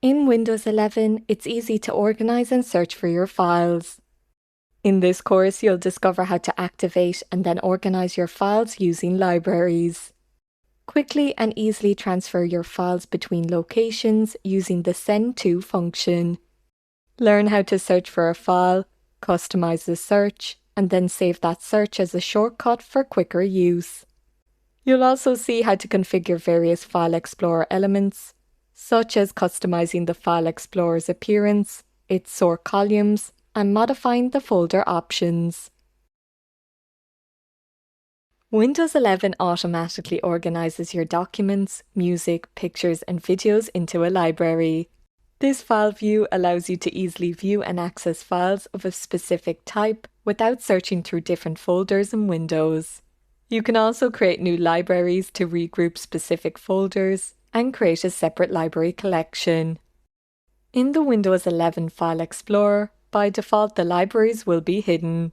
In Windows 11, it's easy to organize and search for your files. In this course, you'll discover how to activate and then organize your files using libraries. Quickly and easily transfer your files between locations using the Send To function. Learn how to search for a file, customize the search, and then save that search as a shortcut for quicker use. You'll also see how to configure various File Explorer elements, such as customizing the File Explorer's appearance, its sort columns, and modifying the folder options. Windows 11 automatically organizes your documents, music, pictures, and videos into a library. This file view allows you to easily view and access files of a specific type without searching through different folders and windows. You can also create new libraries to regroup specific folders and create a separate library collection. In the Windows 11 File Explorer, by default the libraries will be hidden.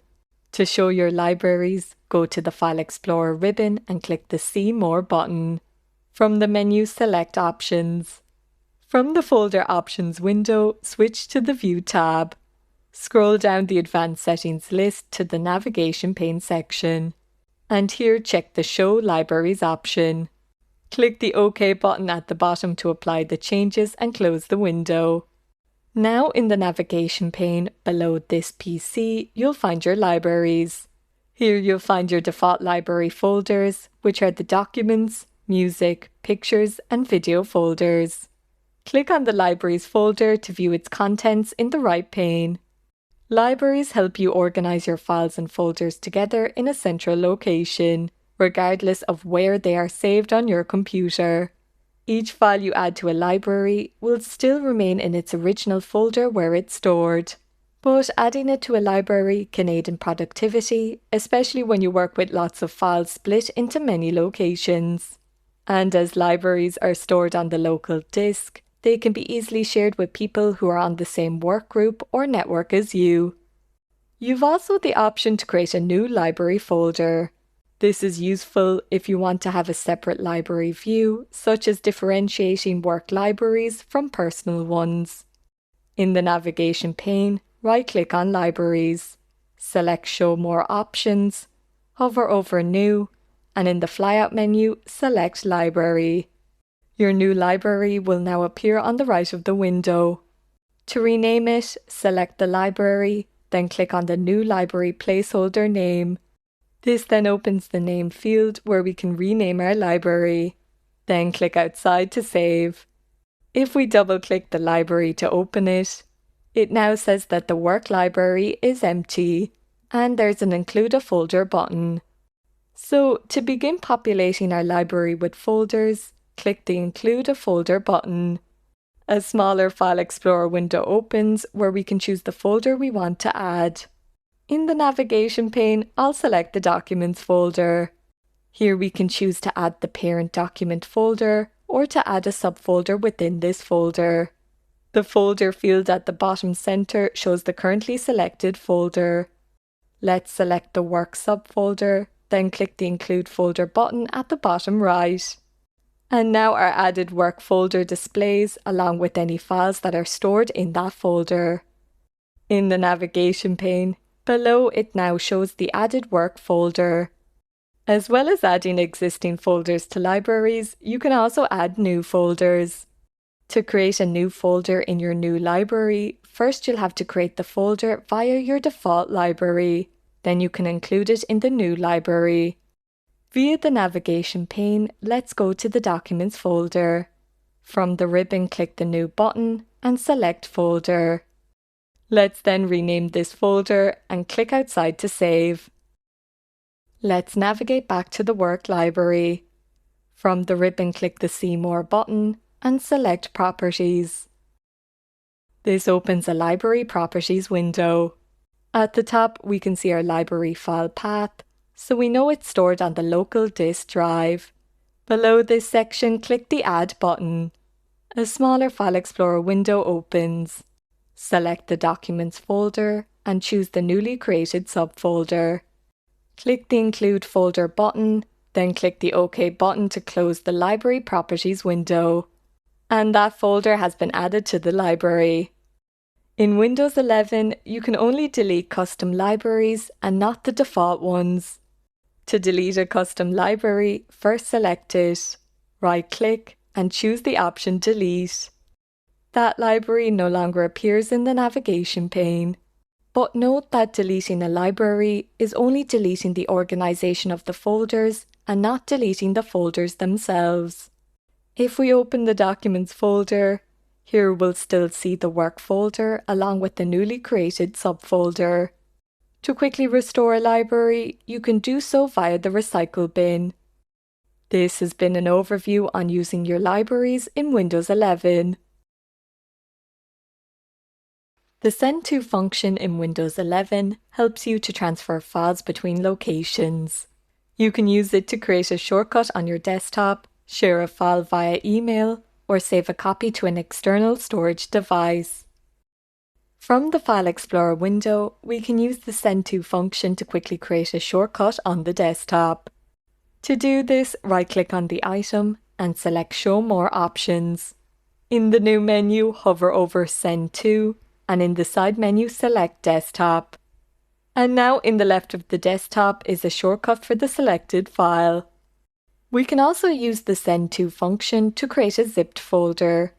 To show your libraries, go to the File Explorer ribbon and click the See More button. From the menu, select Options. From the Folder Options window, switch to the View tab. Scroll down the Advanced Settings list to the Navigation pane section. And here check the Show Libraries option. Click the OK button at the bottom to apply the changes and close the window. Now in the navigation pane below this PC, you'll find your libraries. Here you'll find your default library folders, which are the Documents, Music, Pictures, and Video folders. Click on the Libraries folder to view its contents in the right pane. Libraries help you organize your files and folders together in a central location, regardless of where they are saved on your computer. Each file you add to a library will still remain in its original folder where it's stored. But adding it to a library can aid in productivity, especially when you work with lots of files split into many locations. And as libraries are stored on the local disk, they can be easily shared with people who are on the same workgroup or network as you. You've also the option to create a new library folder. This is useful if you want to have a separate library view, such as differentiating work libraries from personal ones. In the navigation pane, right-click on Libraries. Select Show More Options, hover over New, and in the flyout menu, select Library. Your new library will now appear on the right of the window. To rename it, select the library, then click on the New Library placeholder name. This then opens the name field where we can rename our library. Then click outside to save. If we double-click the library to open it, it now says that the work library is empty, and there's an Include a Folder button. So, to begin populating our library with folders, click the Include a Folder button. A smaller File Explorer window opens where we can choose the folder we want to add. In the navigation pane, I'll select the Documents folder. Here we can choose to add the parent document folder or to add a subfolder within this folder. The folder field at the bottom center shows the currently selected folder. Let's select the Work subfolder, then click the Include Folder button at the bottom right. And now our added work folder displays along with any files that are stored in that folder. In the navigation pane, below it now shows the added work folder. As well as adding existing folders to libraries, you can also add new folders. To create a new folder in your new library, first you'll have to create the folder via your default library. Then you can include it in the new library. Via the navigation pane, let's go to the Documents folder. From the ribbon, click the New button and select Folder. Let's then rename this folder and click outside to save. Let's navigate back to the Work library. From the ribbon, click the See More button and select Properties. This opens a Library Properties window. At the top, we can see our library file path, so we know it's stored on the local disk drive. Below this section, click the Add button. A smaller File Explorer window opens. Select the Documents folder and choose the newly created subfolder. Click the Include Folder button, then click the OK button to close the Library Properties window. And that folder has been added to the library. In Windows 11, you can only delete custom libraries and not the default ones. To delete a custom library, first select it, right-click, and choose the option Delete. That library no longer appears in the navigation pane. But note that deleting a library is only deleting the organization of the folders and not deleting the folders themselves. If we open the Documents folder, here we'll still see the Work folder along with the newly created subfolder. To quickly restore a library, you can do so via the Recycle bin. This has been an overview on using your libraries in Windows 11. The Send To function in Windows 11 helps you to transfer files between locations. You can use it to create a shortcut on your desktop, share a file via email, or save a copy to an external storage device. From the File Explorer window, we can use the Send To function to quickly create a shortcut on the desktop. To do this, right-click on the item and select Show More Options. In the new menu, hover over Send To, and in the side menu, select Desktop. And now in the left of the desktop is a shortcut for the selected file. We can also use the Send To function to create a zipped folder.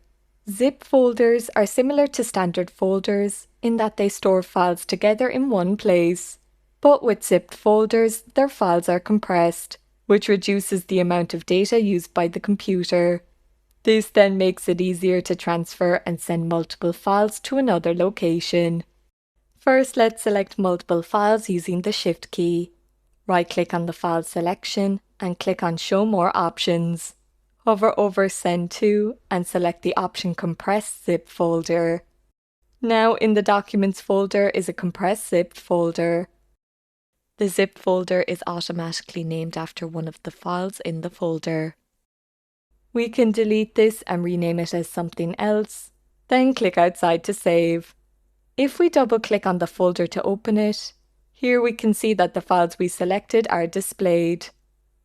Zip folders are similar to standard folders in that they store files together in one place. But with zipped folders, their files are compressed, which reduces the amount of data used by the computer. This then makes it easier to transfer and send multiple files to another location. First, let's select multiple files using the Shift key. Right-click on the file selection and click on Show More Options. Hover over Send To and select the option Compress Zip folder. Now in the Documents folder is a compressed zipped folder. The zip folder is automatically named after one of the files in the folder. We can delete this and rename it as something else, then click outside to save. If we double-click on the folder to open it, here we can see that the files we selected are displayed.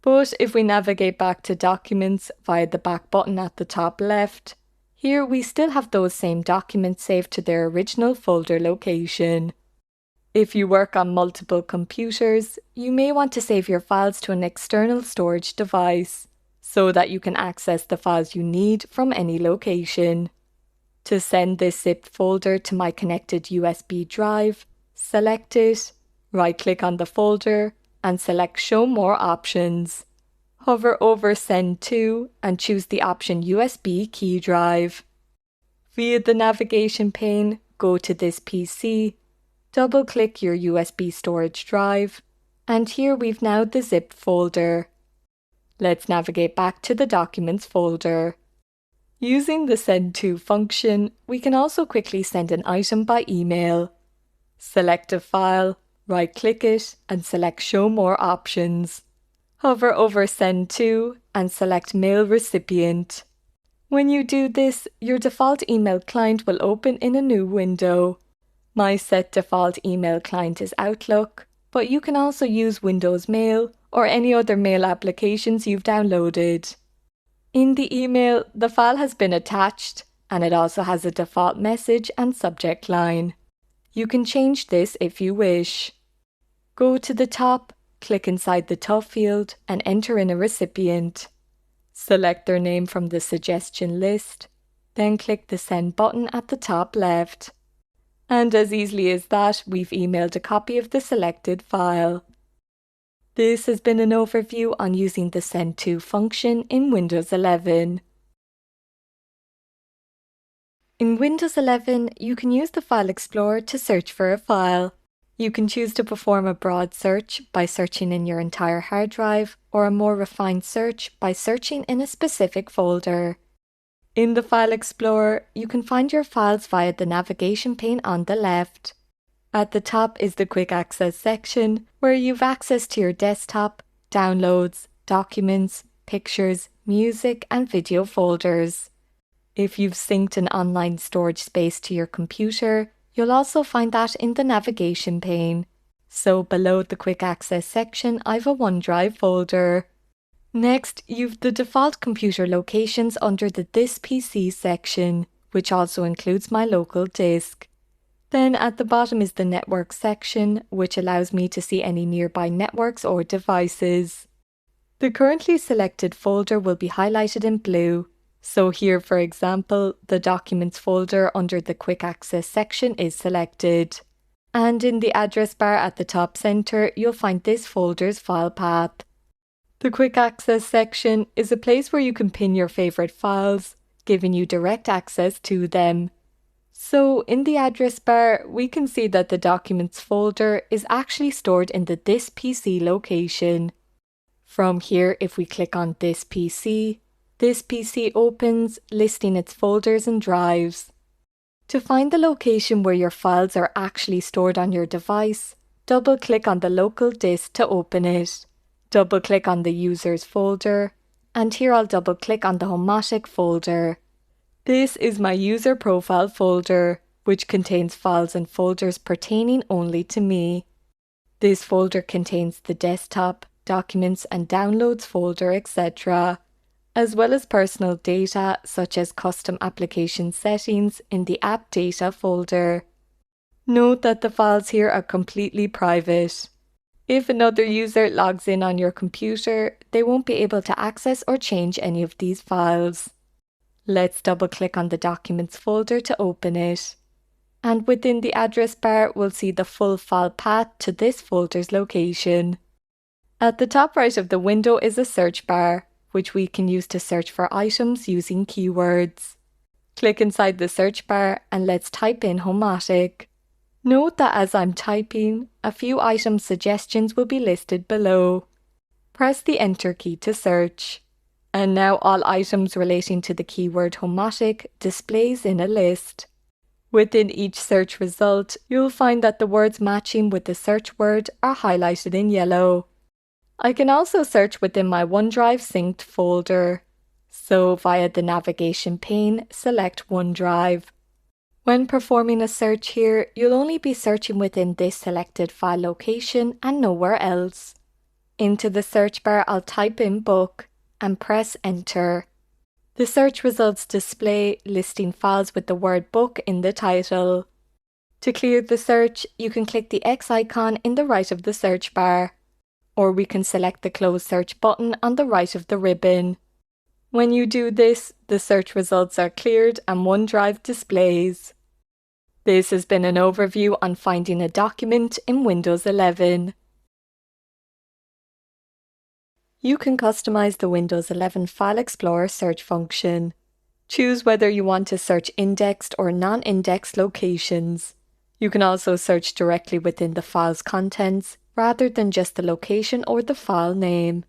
But if we navigate back to Documents via the back button at the top left, here we still have those same documents saved to their original folder location. If you work on multiple computers, you may want to save your files to an external storage device, so that you can access the files you need from any location. To send this zipped folder to my connected USB drive, select it, right-click on the folder, and select Show More Options. Hover over Send To and choose the option USB key drive. Via the navigation pane, go to this PC, double-click your USB storage drive, and here we've now the zipped folder. Let's navigate back to the Documents folder. Using the Send To function, we can also quickly send an item by email. Select a file, right-click it, and select Show More Options. Hover over Send To and select Mail Recipient. When you do this, your default email client will open in a new window. My set default email client is Outlook, but you can also use Windows Mail or any other mail applications you've downloaded. In the email, the file has been attached, and it also has a default message and subject line. You can change this if you wish. Go to the top, click inside the TOF field, and enter in a recipient. Select their name from the suggestion list, then click the Send button at the top left. And as easily as that, we've emailed a copy of the selected file. This has been an overview on using the Send To function in Windows 11. In Windows 11, you can use the File Explorer to search for a file. You can choose to perform a broad search by searching in your entire hard drive, or a more refined search by searching in a specific folder. In the File Explorer, you can find your files via the navigation pane on the left. At the top is the Quick Access section, where you've access to your desktop, downloads, documents, pictures, music, and video folders. If you've synced an online storage space to your computer, you'll also find that in the navigation pane. So below the Quick Access section, I've a OneDrive folder. Next, you've the default computer locations under the This PC section, which also includes my local disk. Then at the bottom is the network section, which allows me to see any nearby networks or devices. The currently selected folder will be highlighted in blue. So here, for example, the Documents folder under the Quick Access section is selected. And in the address bar at the top center, you'll find this folder's file path. The Quick Access section is a place where you can pin your favorite files, giving you direct access to them. So in the address bar, we can see that the Documents folder is actually stored in the This PC location. From here, if we click on This PC opens, listing its folders and drives. To find the location where your files are actually stored on your device, double-click on the local disk to open it. Double-click on the user's folder, and here I'll double-click on the Homatic folder. This is my user profile folder, which contains files and folders pertaining only to me. This folder contains the desktop, documents and downloads folder, etc., as well as personal data such as custom application settings in the app data folder. Note that the files here are completely private. If another user logs in on your computer, they won't be able to access or change any of these files. Let's double-click on the Documents folder to open it. And within the address bar, we'll see the full file path to this folder's location. At the top right of the window is a search bar, which we can use to search for items using keywords. Click inside the search bar and let's type in Homatic. Note that as I'm typing, a few item suggestions will be listed below. Press the Enter key to search. And now all items relating to the keyword Homatic displays in a list. Within each search result, you'll find that the words matching with the search word are highlighted in yellow. I can also search within my OneDrive synced folder. So via the navigation pane, select OneDrive. When performing a search here, you'll only be searching within this selected file location and nowhere else. Into the search bar, I'll type in book and press Enter. The search results display listing files with the word book in the title. To clear the search, you can click the X icon in the right of the search bar, or we can select the Close Search button on the right of the ribbon. When you do this, the search results are cleared and OneDrive displays. This has been an overview on finding a document in Windows 11. You can customize the Windows 11 File Explorer search function. Choose whether you want to search indexed or non-indexed locations. You can also search directly within the file's contents, rather than just the location or the file name.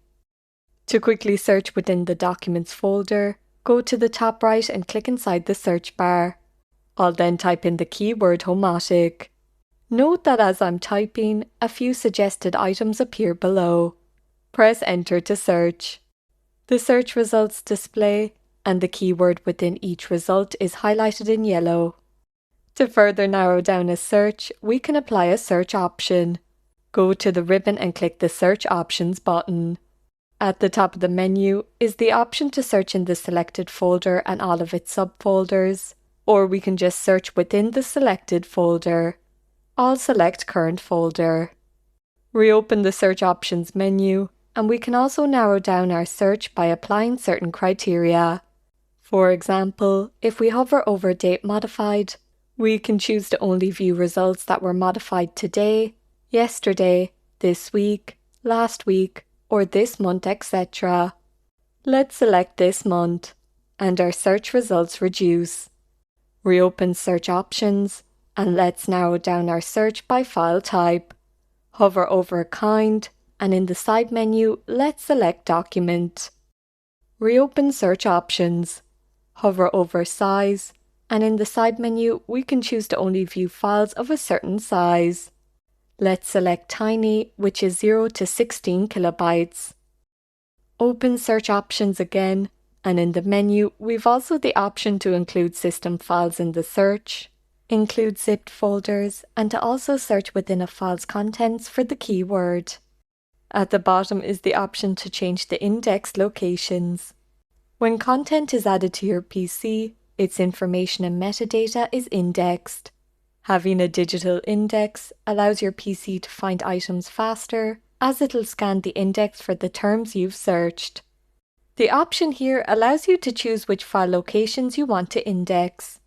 To quickly search within the Documents folder, go to the top right and click inside the search bar. I'll then type in the keyword Homatic. Note that as I'm typing, a few suggested items appear below. Press Enter to search. The search results display, and the keyword within each result is highlighted in yellow. To further narrow down a search, we can apply a search option. Go to the ribbon and click the Search Options button. At the top of the menu is the option to search in the selected folder and all of its subfolders, or we can just search within the selected folder. I'll select Current Folder. Reopen the Search Options menu, and we can also narrow down our search by applying certain criteria. For example, if we hover over Date Modified, we can choose to only view results that were modified today, yesterday, this week, last week, or this month, etc. Let's select this month, and our search results reduce. Reopen Search Options, and let's narrow down our search by file type. Hover over Kind, and in the side menu, let's select Document. Reopen Search Options. Hover over Size, and in the side menu, we can choose to only view files of a certain size. Let's select Tiny, which is 0 to 16 kilobytes. Open Search Options again, and in the menu, we've also the option to include system files in the search, include zipped folders, and to also search within a file's contents for the keyword. At the bottom is the option to change the index locations. When content is added to your PC, its information and metadata is indexed. Having a digital index allows your PC to find items faster, as it'll scan the index for the terms you've searched. The option here allows you to choose which file locations you want to index.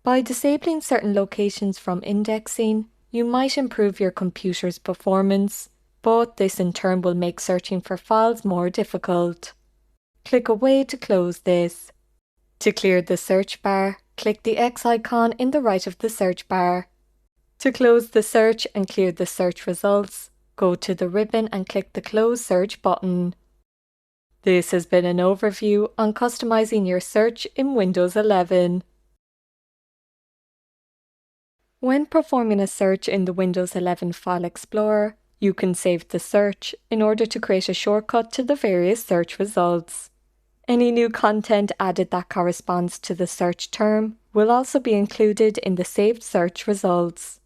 By disabling certain locations from indexing, you might improve your computer's performance, but this in turn will make searching for files more difficult. Click Away to close this. To clear the search bar, click the X icon in the right of the search bar. To close the search and clear the search results, go to the ribbon and click the Close Search button. This has been an overview on customizing your search in Windows 11. When performing a search in the Windows 11 File Explorer, you can save the search in order to create a shortcut to the various search results. Any new content added that corresponds to the search term will also be included in the saved search results.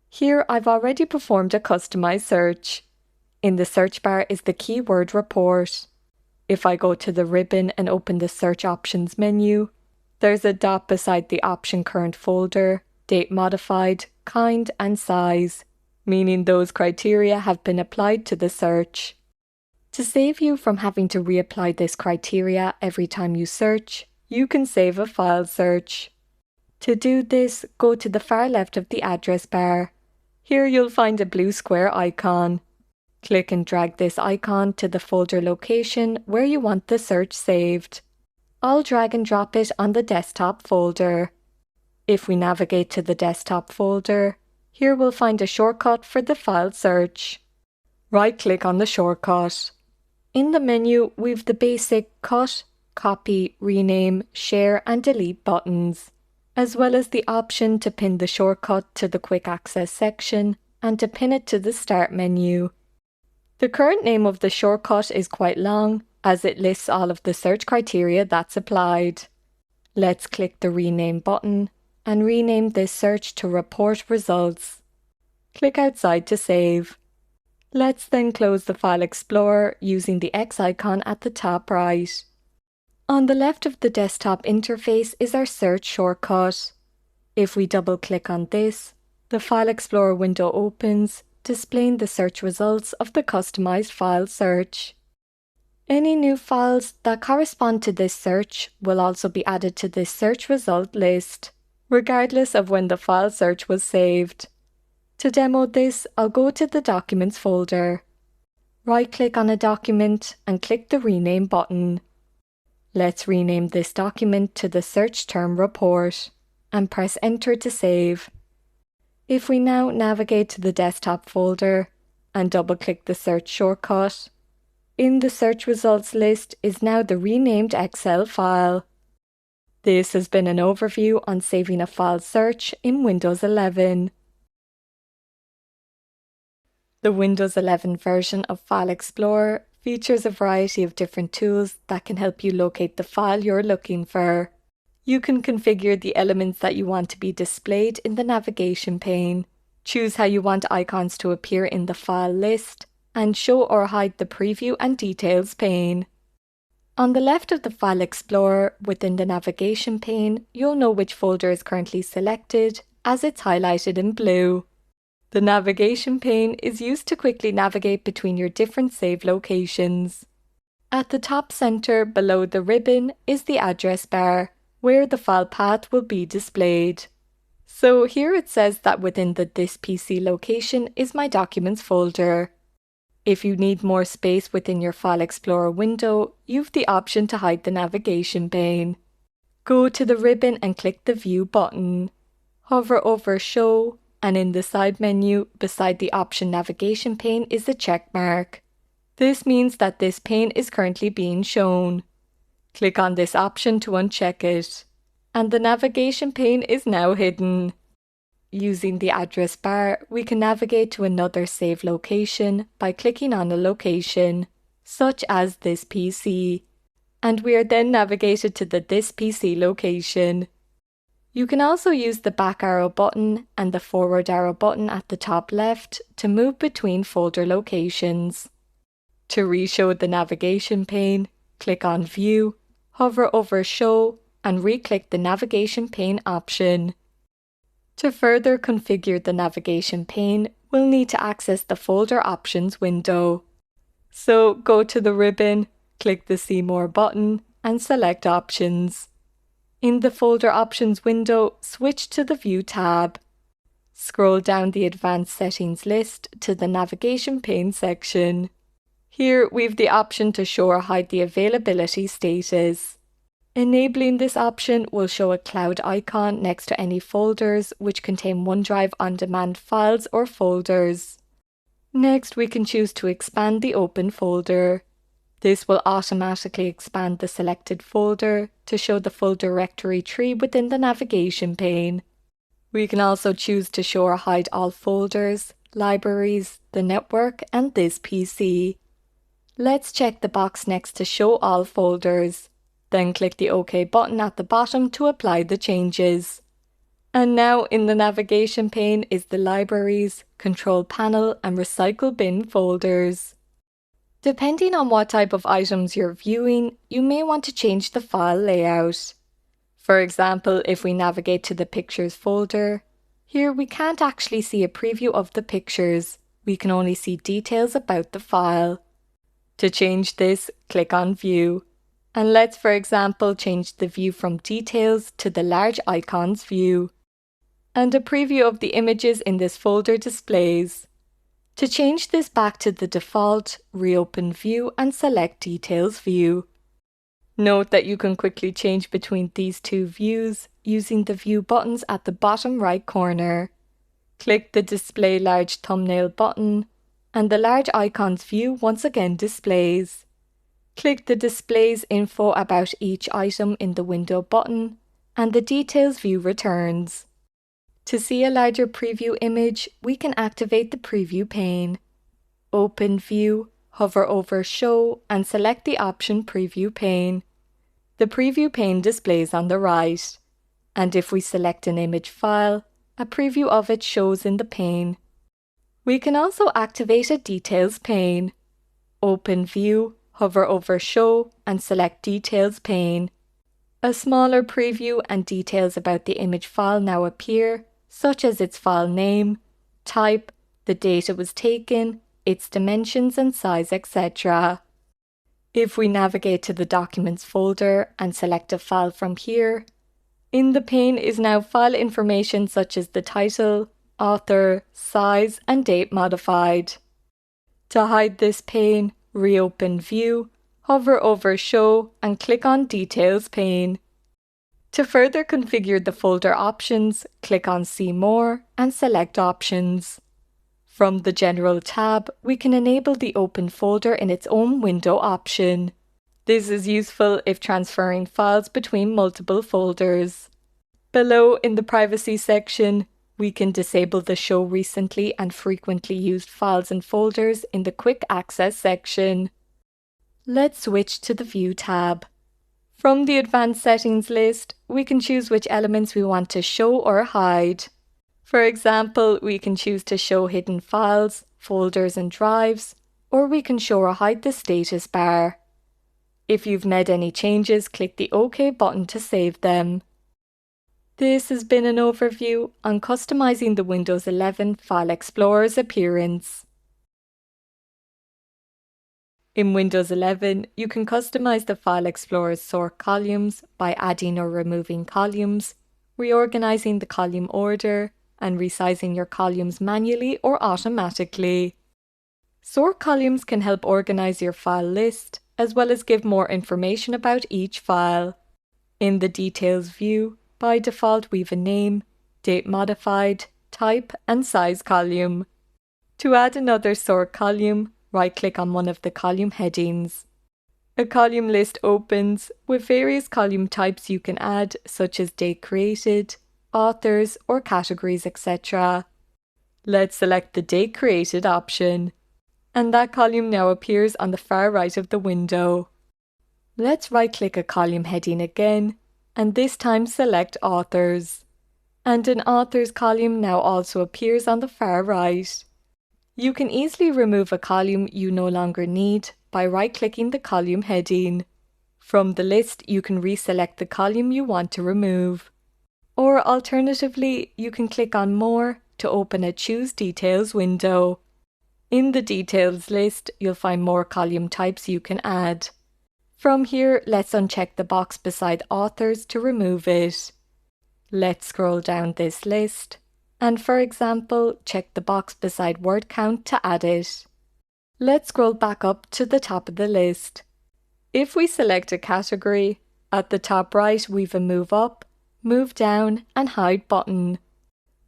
Here I've already performed a customized search. In the search bar is the keyword report. If I go to the ribbon and open the search options menu, there's a dot beside the option current folder, date modified, kind and size, meaning those criteria have been applied to the search. To save you from having to reapply this criteria every time you search, you can save a file search. To do this, go to the far left of the address bar. Here you'll find a blue square icon. Click and drag this icon to the folder location where you want the search saved. I'll drag and drop it on the desktop folder. If we navigate to the desktop folder, here we'll find a shortcut for the file search. Right-click on the shortcut. In the menu, we've the basic Cut, Copy, Rename, Share and Delete buttons, as well as the option to pin the shortcut to the Quick Access section and to pin it to the Start menu. The current name of the shortcut is quite long, as it lists all of the search criteria that's applied. Let's click the Rename button and rename this search to Report Results. Click outside to save. Let's then close the File Explorer using the X icon at the top right. On the left of the desktop interface is our search shortcut. If we double-click on this, the File Explorer window opens, displaying the search results of the customized file search. Any new files that correspond to this search will also be added to this search result list, regardless of when the file search was saved. To demo this, I'll go to the Documents folder. Right-click on a document and click the Rename button. Let's rename this document to the search term Report and press Enter to save. If we now navigate to the Desktop folder and double-click the search shortcut, in the search results list is now the renamed Excel file. This has been an overview on saving a file search in Windows 11. The Windows 11 version of File Explorer features a variety of different tools that can help you locate the file you're looking for. You can configure the elements that you want to be displayed in the navigation pane, choose how you want icons to appear in the file list, and show or hide the Preview and Details pane. On the left of the File Explorer within the navigation pane, you'll know which folder is currently selected, as it's highlighted in blue. The navigation pane is used to quickly navigate between your different save locations. At the top center below the ribbon is the address bar, where the file path will be displayed. So here it says that within the This PC location is my Documents folder. If you need more space within your File Explorer window, you've the option to hide the navigation pane. Go to the ribbon and click the View button. Hover over Show, and in the side menu beside the option navigation pane is a check mark. This means that this pane is currently being shown. Click on this option to uncheck it, and the navigation pane is now hidden. Using the address bar, we can navigate to another save location by clicking on a location, such as this PC, and we are then navigated to the This PC location. You can also use the back arrow button and the forward arrow button at the top left to move between folder locations. To re-show the navigation pane, click on View, hover over Show, and re-click the navigation pane option. To further configure the navigation pane, we'll need to access the Folder Options window. So go to the ribbon, click the See More button, and select Options. In the Folder Options window, switch to the View tab. Scroll down the Advanced Settings list to the Navigation pane section. Here we've the option to show or hide the availability status. Enabling this option will show a cloud icon next to any folders which contain OneDrive on-demand files or folders. Next, we can choose to expand the open folder. This will automatically expand the selected folder to show the full directory tree within the navigation pane. We can also choose to show or hide all folders, libraries, the network, and this PC. Let's check the box next to Show All Folders. Then click the OK button at the bottom to apply the changes. And now in the navigation pane is the Libraries, Control Panel, and Recycle Bin folders. Depending on what type of items you're viewing, you may want to change the file layout. For example, if we navigate to the Pictures folder, here we can't actually see a preview of the pictures, we can only see details about the file. To change this, click on View. And let's, for example, change the view from Details to the Large Icons view. And a preview of the images in this folder displays. To change this back to the default, reopen View and select Details view. Note that you can quickly change between these two views using the View buttons at the bottom right corner. Click the Display Large Thumbnail button, and the Large Icons view once again displays. Click the Displays info about each item in the window button, and the Details view returns. To see a larger preview image, we can activate the Preview pane. Open View, hover over Show, and select the option Preview pane. The Preview pane displays on the right, and if we select an image file, a preview of it shows in the pane. We can also activate a Details pane. Open View, hover over Show, and select Details pane. A smaller preview and details about the image file now appear, such as its file name, type, the date it was taken, its dimensions and size, etc. If we navigate to the Documents folder and select a file from here, in the pane is now file information such as the title, author, size, and date modified. To hide this pane, reopen View, hover over Show, and click on Details pane. To further configure the folder options, click on See More and select Options. From the General tab, we can enable the Open folder in its own window option. This is useful if transferring files between multiple folders. Below in the Privacy section, we can disable the Show Recently and Frequently Used Files and Folders in the Quick Access section. Let's switch to the View tab. From the Advanced Settings list, we can choose which elements we want to show or hide. For example, we can choose to show hidden files, folders and drives, or we can show or hide the status bar. If you've made any changes, click the OK button to save them. This has been an overview on customizing the Windows 11 File Explorer's appearance. In Windows 11, you can customize the File Explorer's sort columns by adding or removing columns, reorganizing the column order, and resizing your columns manually or automatically. Sort columns can help organize your file list, as well as give more information about each file. In the Details view, by default we've a name, date modified, type, and size column. To add another sort column, right-click on one of the column headings. A column list opens with various column types you can add, such as date created, authors, or categories, etc. Let's select the Date Created option, and that column now appears on the far right of the window. Let's right-click a column heading again, and this time select Authors. And an Authors column now also appears on the far right. You can easily remove a column you no longer need by right-clicking the column heading. From the list, you can reselect the column you want to remove. Or alternatively, you can click on More to open a Choose Details window. In the Details list, you'll find more column types you can add. From here, let's uncheck the box beside Authors to remove it. Let's scroll down this list, and for example, check the box beside word count to add it. Let's scroll back up to the top of the list. If we select a category, at the top right we've a Move Up, Move Down and Hide button.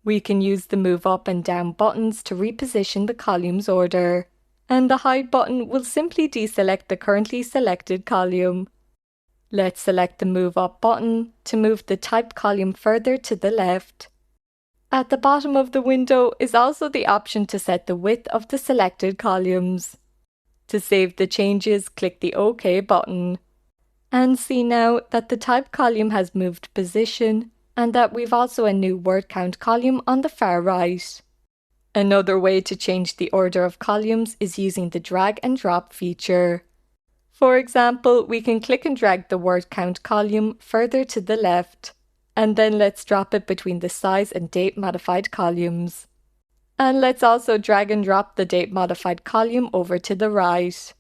We can use the Move Up and Down buttons to reposition the column's order, and the Hide button will simply deselect the currently selected column. Let's select the Move Up button to move the typed column further to the left. At the bottom of the window is also the option to set the width of the selected columns. To save the changes, click the OK button. And see now that the type column has moved position and that we've also a new word count column on the far right. Another way to change the order of columns is using the drag and drop feature. For example, we can click and drag the word count column further to the left, and then let's drop it between the size and date modified columns. And let's also drag and drop the date modified column over to the right.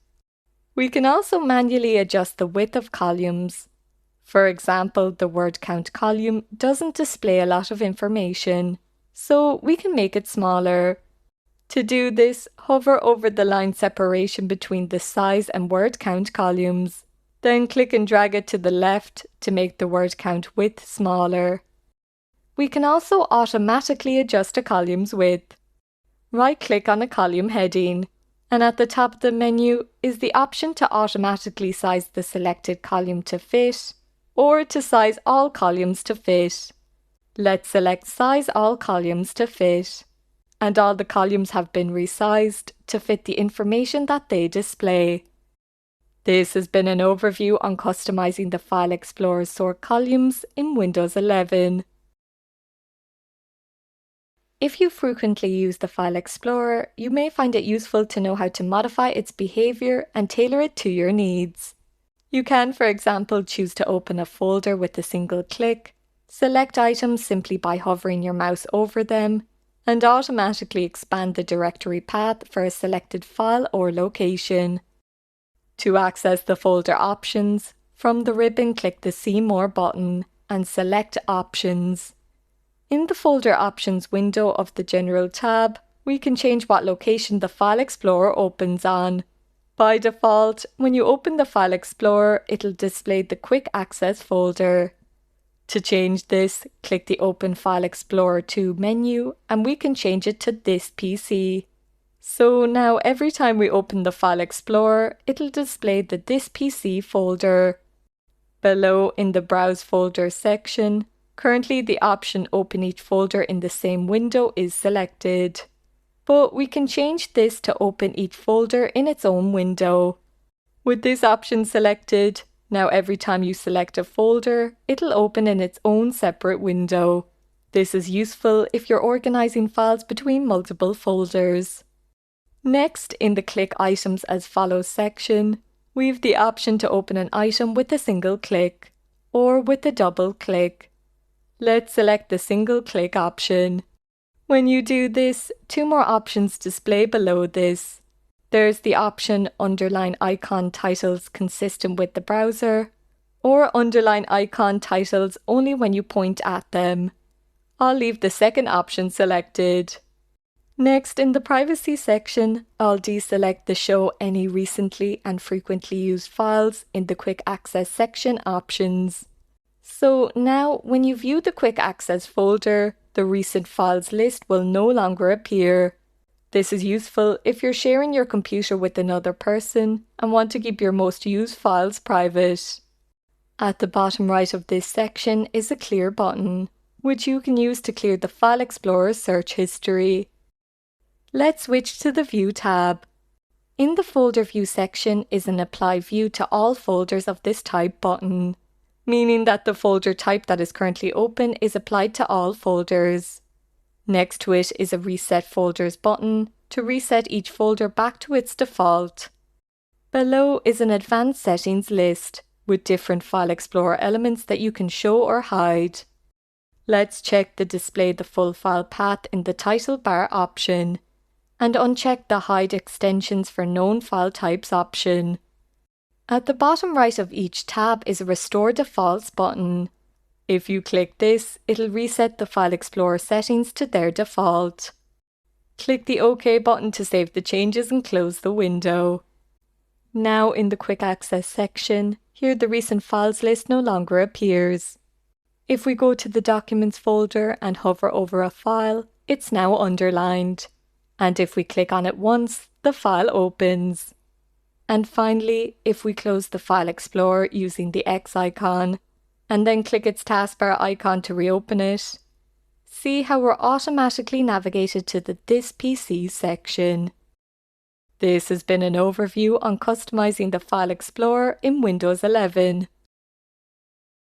We can also manually adjust the width of columns. For example, the word count column doesn't display a lot of information, so we can make it smaller. To do this, hover over the line separation between the size and word count columns. Then click and drag it to the left to make the word count width smaller. We can also automatically adjust a column's width. Right-click on a column heading, and at the top of the menu is the option to automatically size the selected column to fit, or to size all columns to fit. Let's select Size All Columns to Fit, and all the columns have been resized to fit the information that they display. This has been an overview on customizing the File Explorer sort columns in Windows 11. If you frequently use the File Explorer, you may find it useful to know how to modify its behavior and tailor it to your needs. You can, for example, choose to open a folder with a single click, select items simply by hovering your mouse over them, and automatically expand the directory path for a selected file or location. To access the folder options, from the ribbon click the See More button and select Options. In the Folder Options window of the General tab, we can change what location the File Explorer opens on. By default, when you open the File Explorer, it'll display the Quick Access folder. To change this, click the Open File Explorer 2 menu and we can change it to This PC. So now every time we open the File Explorer, it'll display the This PC folder. Below in the Browse Folders section, currently the option Open each folder in the same window is selected. But we can change this to open each folder in its own window. With this option selected, now every time you select a folder, it'll open in its own separate window. This is useful if you're organizing files between multiple folders. Next, in the Click Items as Follows section, we've the option to open an item with a single click, or with a double click. Let's select the single click option. When you do this, two more options display below this. There's the option Underline Icon Titles Consistent with the Browser, or Underline Icon Titles only when you point at them. I'll leave the second option selected. Next, in the Privacy section, I'll deselect the Show Any Recently and Frequently Used Files in the Quick Access section options. So now, when you view the Quick Access folder, the Recent Files list will no longer appear. This is useful if you're sharing your computer with another person and want to keep your most used files private. At the bottom right of this section is a Clear button, which you can use to clear the File Explorer search history. Let's switch to the View tab. In the Folder View section is an Apply View to all folders of this type button, meaning that the folder type that is currently open is applied to all folders. Next to it is a Reset Folders button to reset each folder back to its default. Below is an advanced settings list with different File Explorer elements that you can show or hide. Let's check the Display the full file path in the title bar option and uncheck the Hide extensions for known file types option. At the bottom right of each tab is a Restore Defaults button. If you click this, it'll reset the File Explorer settings to their default. Click the OK button to save the changes and close the window. Now in the Quick Access section, here the recent files list no longer appears. If we go to the Documents folder and hover over a file, it's now underlined. And if we click on it once, the file opens. And finally, if we close the File Explorer using the X icon, and then click its taskbar icon to reopen it, see how we're automatically navigated to the This PC section. This has been an overview on customizing the File Explorer in Windows 11.